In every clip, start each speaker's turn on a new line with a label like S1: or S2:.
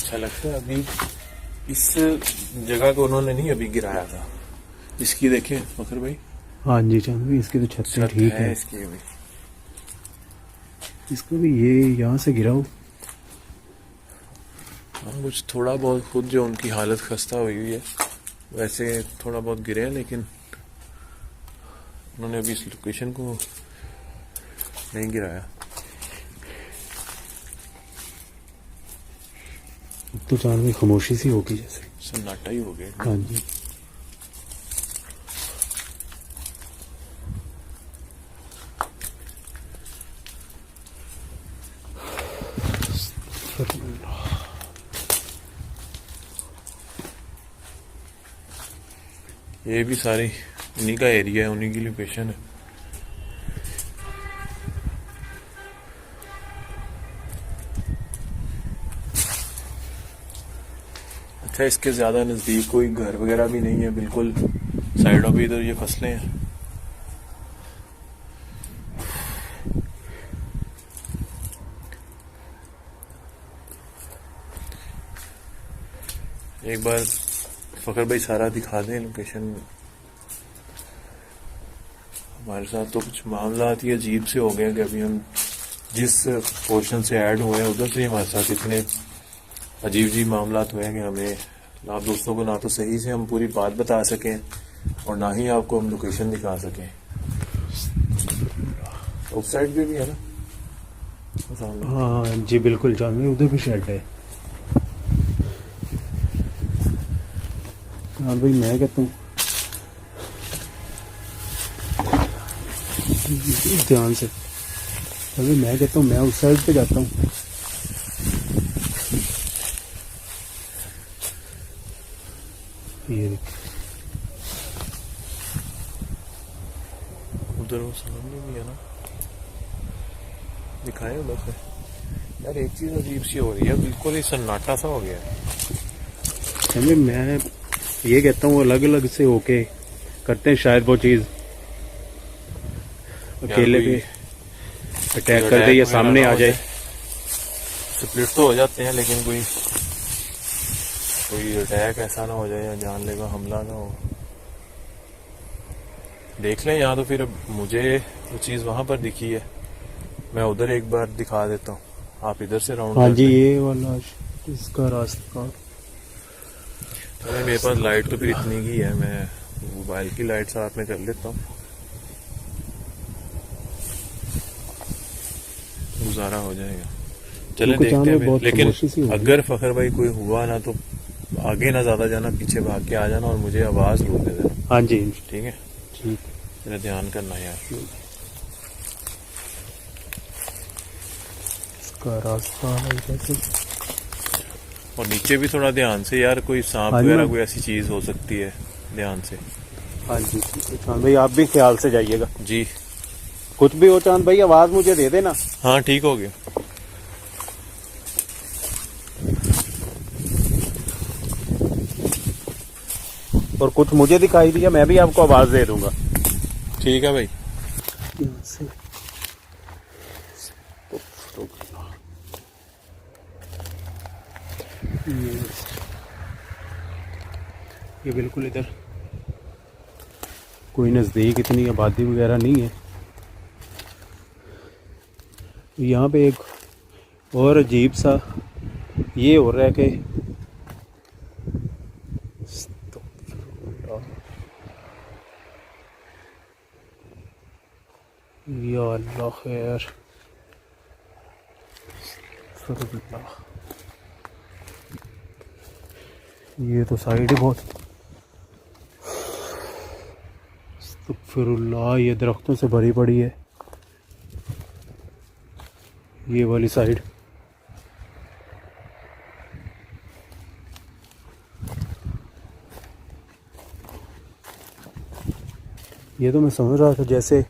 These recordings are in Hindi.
S1: ऐसा लगता है अभी इस जगह को उन्होंने नहीं अभी गिराया था। इसकी देखें फखर भाई।
S2: हाँ जी चांद भाई, इसकी तो छत ठीक है।
S1: इसकी अभी
S2: इसको भी ये यहाँ से गिराओ।
S1: हाँ, कुछ थोड़ा बहुत खुद जो उनकी हालत खस्ता हुई हुई है, वैसे थोड़ा बहुत गिरे हैं, लेकिन उन्होंने अभी इस लोकेशन को नहीं गिराया।
S2: तो चांद भाई खामोशी सी होगी, जैसे
S1: सन्नाटा ही हो गया।
S2: हाँ जी।
S1: ये भी सारी उन्हीं का एरिया है, उन्हीं की लोकेशन है। अच्छा, इसके ज्यादा नजदीक कोई घर वगैरह भी नहीं है, बिल्कुल साइडों पे इधर ये फसलें हैं। एक बार फखर भाई सारा दिखा दें लोकेशन। हमारे साथ तो कुछ मामला ही अजीब से हो गए कि अभी हम जिस पोर्शन से ऐड हुए हैं उधर से हमारे साथ इतने अजीब अजीब मामला हुए हैं कि हमें आप दोस्तों को ना तो सही से हम पूरी बात बता सकें और ना ही आपको हम लोकेशन दिखा सकें। उस साइड पे भी है ना?
S2: हाँ जी बिल्कुल चांद भाई, उधर भी शेड है। हाँ भाई मैं कहता हूँ ध्यान से। अभी मैं कहता हूँ मैं उस साइड पे जाता हूँ। ये
S1: उधर वो सामने भी है ना, दिखाए उधर से। यार एक चीज अजीब सी हो रही है, बिल्कुल ही सन्नाटा सा हो गया है।
S2: मैं ये कहता हूँ अलग अलग से होके करते हैं शायद वो चीज अकेले पे अटैक कर दे या सामने आ जाए।
S1: स्प्लिट तो हो जाते हैं, लेकिन कोई अटैक ऐसा ना हो जाए या जानलेवा हमला ना हो। देख लें, यहाँ तो फिर मुझे वो चीज वहां पर दिखी है, मैं उधर एक बार दिखा देता हूँ, आप इधर से राउंड।
S2: हाँ जी, ये वाला इसका रास्ता।
S1: अरे मेरे पास लाइट तो फिर इतनी की है, मैं मोबाइल की लाइट साथ में कर लेता हूँ, गुजारा हो जाएगा। चले देखते हैं। लेकिन अगर फखर भाई कोई हुआ ना तो आगे ना ज्यादा जाना, पीछे भाग के आ जाना और मुझे आवाज लो दे देना।
S2: हाँ जी
S1: ठीक है,
S2: ठीक।
S1: मेरा ध्यान करना यार।
S2: इसका रास्ता है कैसे।
S1: और नीचे भी थोड़ा ध्यान से यार, कोई सांप वगैरह कोई ऐसी चीज हो सकती है, ध्यान से।
S2: हाँ जी चांद भाई, आप भी ख्याल से जाइएगा
S1: जी।
S2: कुछ भी हो चांद भाई आवाज मुझे दे देना।
S1: हाँ ठीक हो गया।
S2: और कुछ मुझे दिखाई दिया मैं भी आपको आवाज दे दूंगा।
S1: ठीक है भाई।
S2: ये बिल्कुल इधर कोई नज़दीक इतनी आबादी वगैरह नहीं है। यहाँ पे एक और अजीब सा ये हो रहा है कि या अल्लाह खैर। ये तो साइड ही बहुत। अस्तगफिरुल्लाह, ये दरख्तों से भरी पड़ी है ये वाली साइड। ये तो मैं समझ रहा था जैसे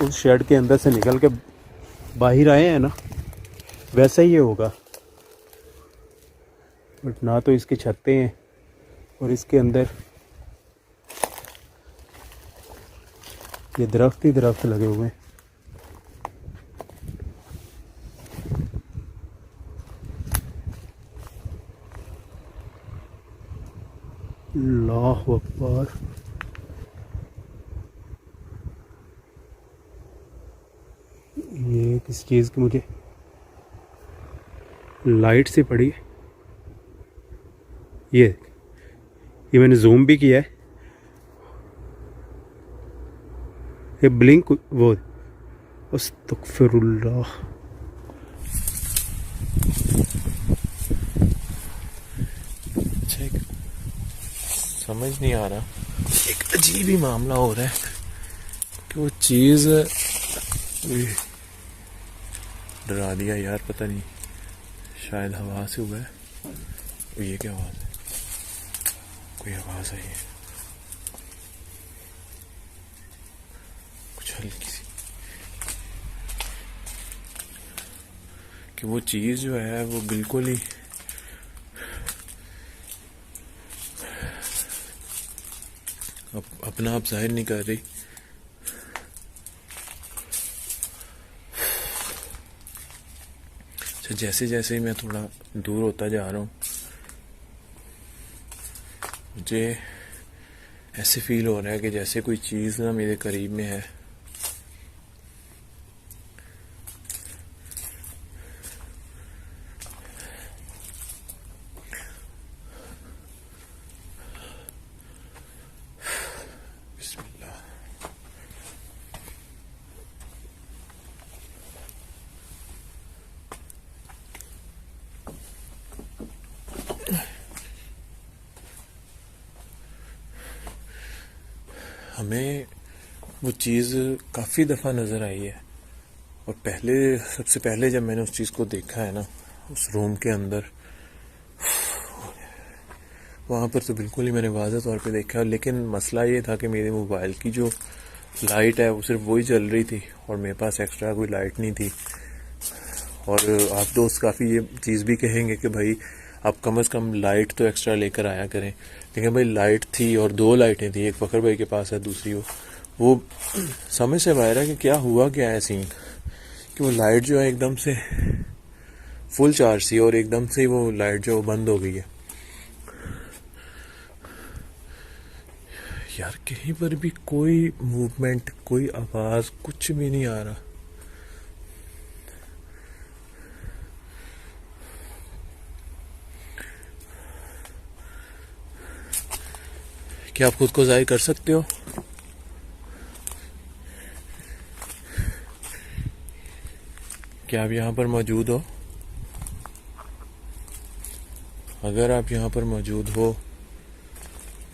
S2: उस शेड के अंदर से निकल के बाहर आए हैं ना, वैसा ही ये होगा, बट ना तो इसकी छतें हैं और इसके अंदर ये दरख्त ही दरख्त लगे हुए हैं। अल्लाह अकबर। ये किस चीज़ की मुझे लाइट से पड़ी है। ये मैंने जूम भी किया है। ये ब्लिंक वो अस्तगफिरुल्लाह।
S1: अच्छा, समझ नहीं आ रहा, एक अजीब ही मामला हो रहा है कि वो चीज़ डरा दिया यार, पता नहीं, शायद हवा से हुआ है। ये क्या आवाज़ है? कोई आवाज़ आई है कुछ हल्की सी, कि वो चीज़ जो है वो बिल्कुल ही अपना आप जाहिर नहीं कर रही। अच्छा, जैसे जैसे ही मैं थोड़ा दूर होता जा रहा हूँ, मुझे ऐसे फील हो रहा है कि जैसे कोई चीज़ ना मेरे करीब में है। हमें वो चीज़ काफ़ी दफ़ा नज़र आई है, और सबसे पहले जब मैंने उस चीज़ को देखा है ना, उस रूम के अंदर, वहाँ पर तो बिल्कुल ही मैंने वाज़ेह तौर पे देखा। लेकिन मसला ये था कि मेरे मोबाइल की जो लाइट है वो सिर्फ वही जल रही थी, और मेरे पास एक्स्ट्रा कोई लाइट नहीं थी। और आप दोस्त काफ़ी ये चीज़ भी कहेंगे कि भाई आप कम से कम लाइट तो एक्स्ट्रा लेकर आया करें, लेकिन भाई लाइट थी, और 2 लाइटें थी, एक फ़खर भाई के पास है, दूसरी वो समझ से बाहर है कि क्या हुआ क्या है सीन, कि वो लाइट जो है एकदम से फुल चार्ज थी, और एकदम से वो लाइट जो बंद हो गई है। यार कहीं पर भी कोई मूवमेंट, कोई आवाज़, कुछ भी नहीं आ रहा। क्या आप खुद को जाहिर कर सकते हो? क्या आप यहाँ पर मौजूद हो? अगर आप यहाँ पर मौजूद हो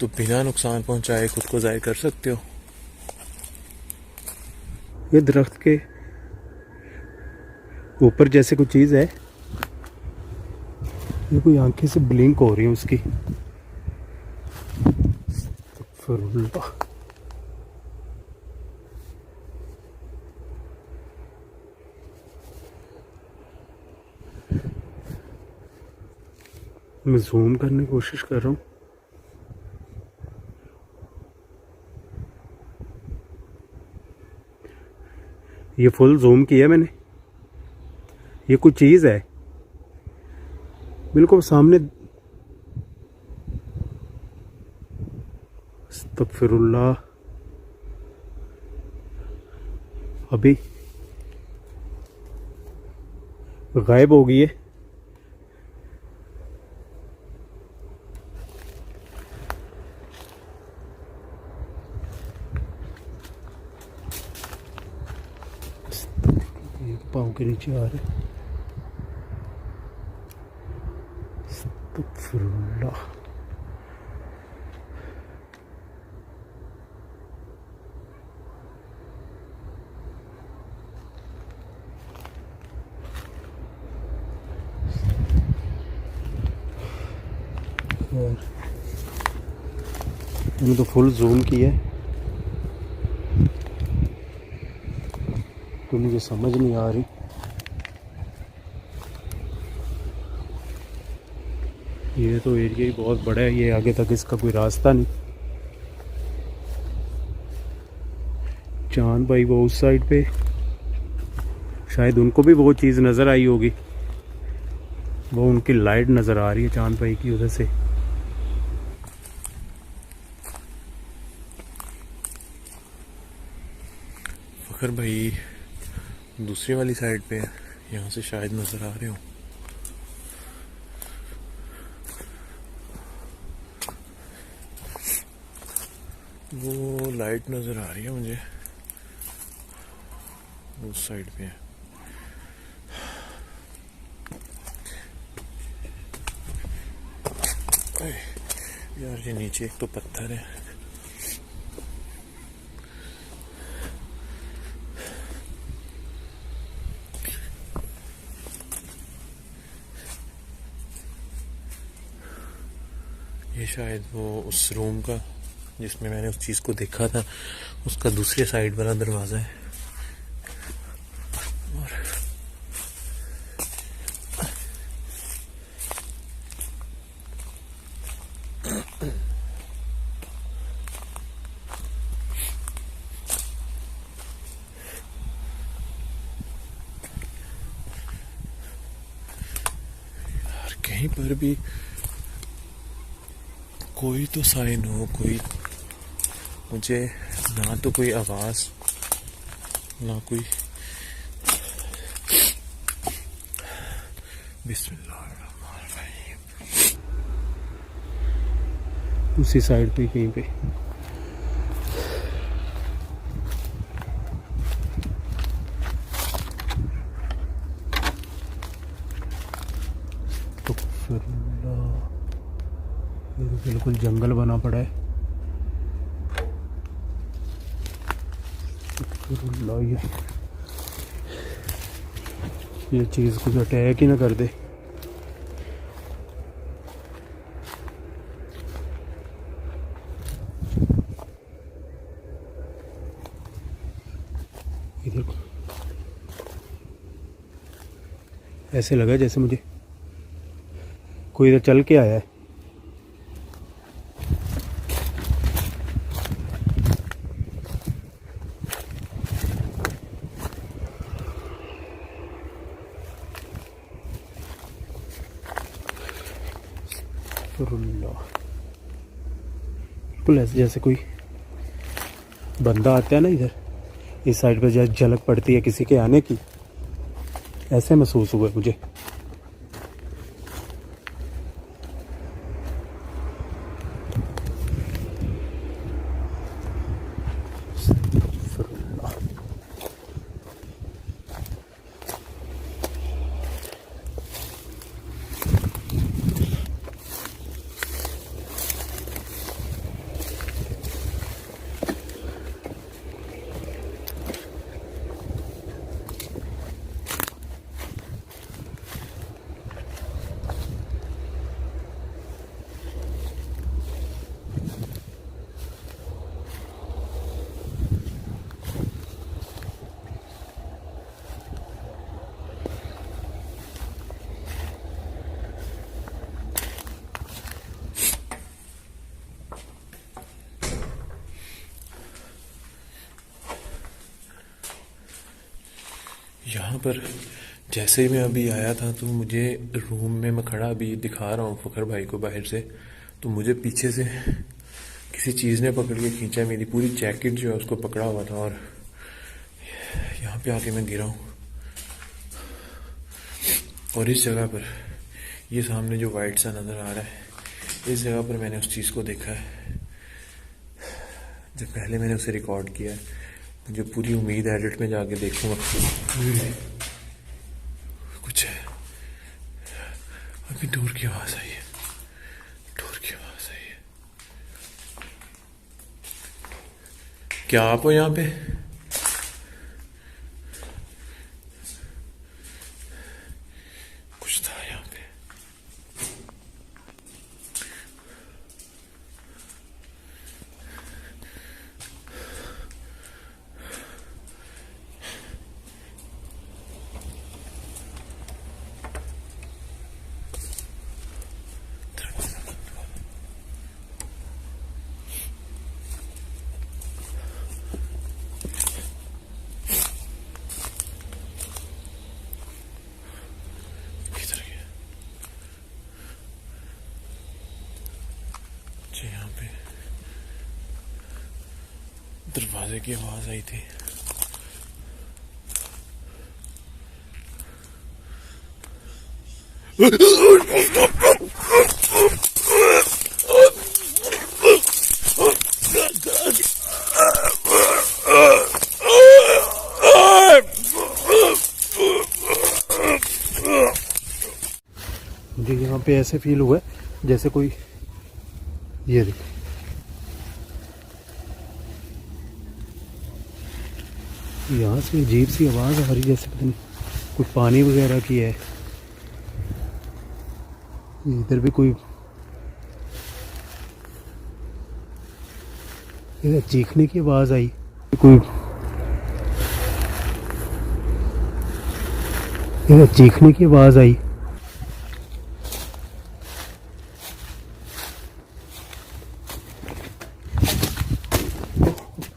S1: तो बिना नुकसान पहुंचाए खुद को जाहिर कर सकते हो।
S2: ये दरख्त के ऊपर जैसे कोई चीज़ है, ये कोई आंखें से ब्लिंक हो रही है उसकी। अस्तगफिरुल्लाह। मैं जूम करने की कोशिश कर रहा हूँ। ये फुल जूम किया मैंने। ये कोई चीज़ है बिल्कुल सामने। अस्तगफिरुल्लाह। अभी गायब हो गई है। पाँव के नीचे आ रहे। अस्तगफिरुल्लाह। मैंने तो फुल जूम किया है, तो मुझे समझ नहीं आ रही। ये तो एरिया ही बहुत बड़ा है, ये आगे तक इसका कोई रास्ता नहीं। चांद भाई वो उस साइड पे, शायद उनको भी वो चीज़ नज़र आई होगी। वो उनकी लाइट नज़र आ रही है चांद भाई की उधर से।
S1: फखर भाई दूसरी वाली साइड पे है, यहाँ से शायद नजर आ रहे हो। वो लाइट नजर आ रही है मुझे, उस साइड पे है। यार ये नीचे एक तो पत्थर है। ये शायद वो उस रूम का जिसमें मैंने उस चीज को देखा था, उसका दूसरे साइड वाला दरवाजा है। और कहीं पर भी कोई तो साइन हो, कोई मुझे ना तो कोई आवाज ना कोई। बिस्मिल्लाहिर्रहमानिर्रहीम।
S2: उसी साइड पे कहीं पे बिल्कुल जंगल बना पड़ा है। ये चीज कुछ अटैक ही ना कर दे। इधर ऐसे लगा जैसे मुझे कोई इधर चल के आया है। बिल्कुल ऐसे जैसे कोई बंदा आता है ना इधर, इस साइड पे जैसे झलक पड़ती है किसी के आने की, ऐसे महसूस हुआ मुझे।
S1: यहाँ पर जैसे ही मैं अभी आया था तो मुझे रूम में मैं खड़ा अभी दिखा रहा हूँ फखर भाई को बाहर से, तो मुझे पीछे से किसी चीज़ ने पकड़ के खींचा, मेरी पूरी जैकेट जो है उसको पकड़ा हुआ था और यहाँ पे आके मैं गिरा हूँ। और इस जगह पर ये सामने जो वाइट सा नज़र आ रहा है, इस जगह पर मैंने उस चीज़ को देखा है जब पहले मैंने उसे रिकॉर्ड किया है। मुझे पूरी उम्मीद है एडिट में जाके देखूंगा कुछ है। अभी डोर की आवाज आई है, डोर की आवाज आई है। क्या आप हो यहाँ पे? कुछ था यहाँ पे। यहाँ पे दरवाजे की आवाज आई थी।
S2: मुझे यहाँ पे ऐसे फील हुआ है जैसे कोई, ये देखो, यहाँ से अजीब सी आवाज़ आ रही है जैसे पता नहीं कोई पानी वगैरह की है। इधर भी कोई, इधर चीखने की आवाज़ आई कोई, इधर चीखने की आवाज़ आई।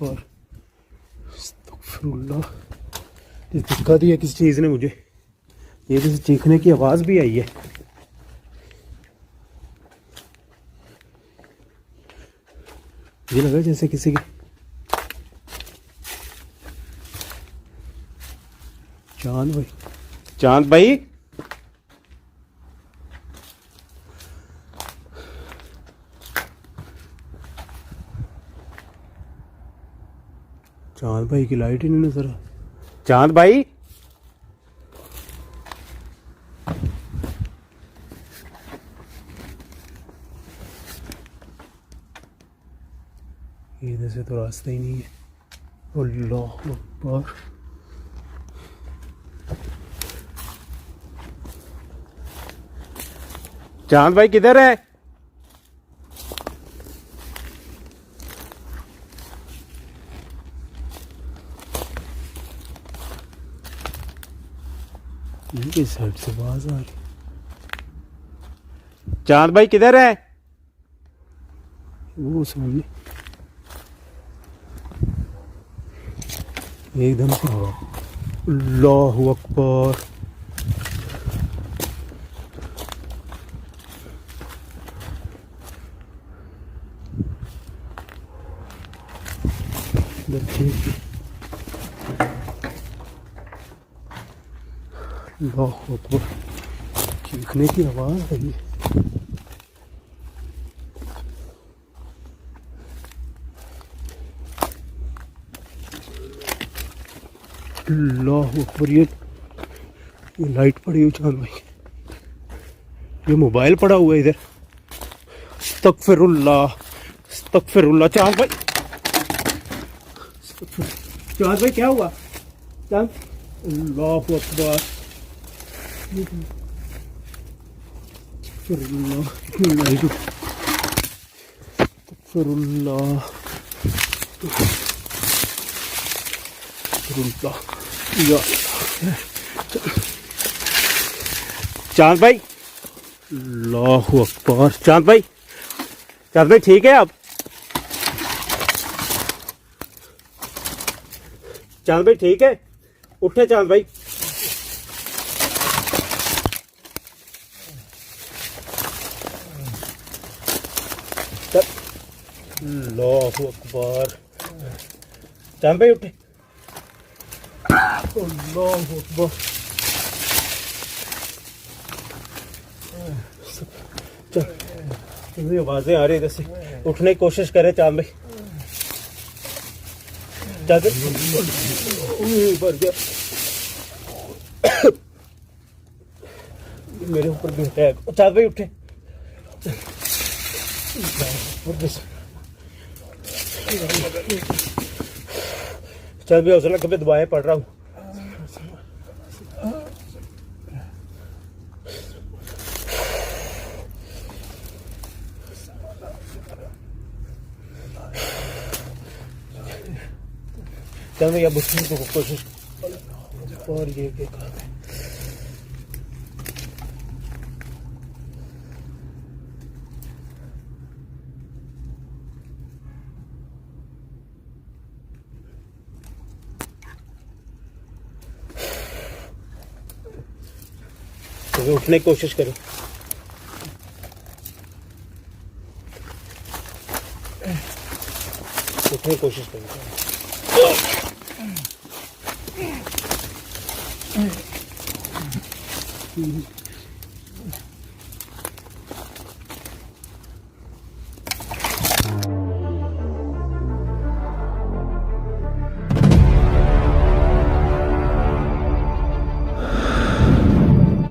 S2: और अस्तगफिरुल्लाह, ये दिक्कत दी है किसी चीज़ ने मुझे, ये किसी चीखने की आवाज़ भी आई है। ये लगा जैसे किसी की, चांद भाई, चांद भाई, चांद भाई की लाइट ही नहीं नजर आ। चांद भाई, इधर से तो रास्ता ही नहीं है। अल्लाह अकबर, चांद भाई किधर है? इनकी साइड से आवाज आ रही। चांद भाई किधर है? वो सामने एकदम से। अल्लाहु अकबर, देखिए, अल्लाहु अकबर, चीखने की आवाज है ये। अल्लाहु अकबर, ये लाइट पड़ी हुई चांद भाई, ये मोबाइल पड़ा हुआ है इधर। अस्तगफिरुल्लाह, अस्तगफिरुल्लाह। चांद भाई, चांद भाई क्या हुआ? चांद, अल्लाहु अकबर, अस्तगफिरुल्लाह, अस्तगफिरुल्लाह, अस्तगफिरुल्लाह, या चांद भाई, अल्लाहु अकबर। चांद भाई, चांद भाई ठीक है आप? चांद भाई ठीक है? उठे चांद भाई। अल्लाहु अकबर, चांद भाई उठे। अल्लाहु अकबर, चल, आवाजें आ रही इधर से, उठने की कोशिश करे चांद भाई। चांद भर गया मेरे ऊपर भी है। चांद भाई उठे। चांद भाई हौसला कभी दुआएं पढ़ रहा हूँ। चांद भाई अब उठने की कोशिश, और ये देखा तो उठने की कोशिश करो। उठने की कोशिश करो।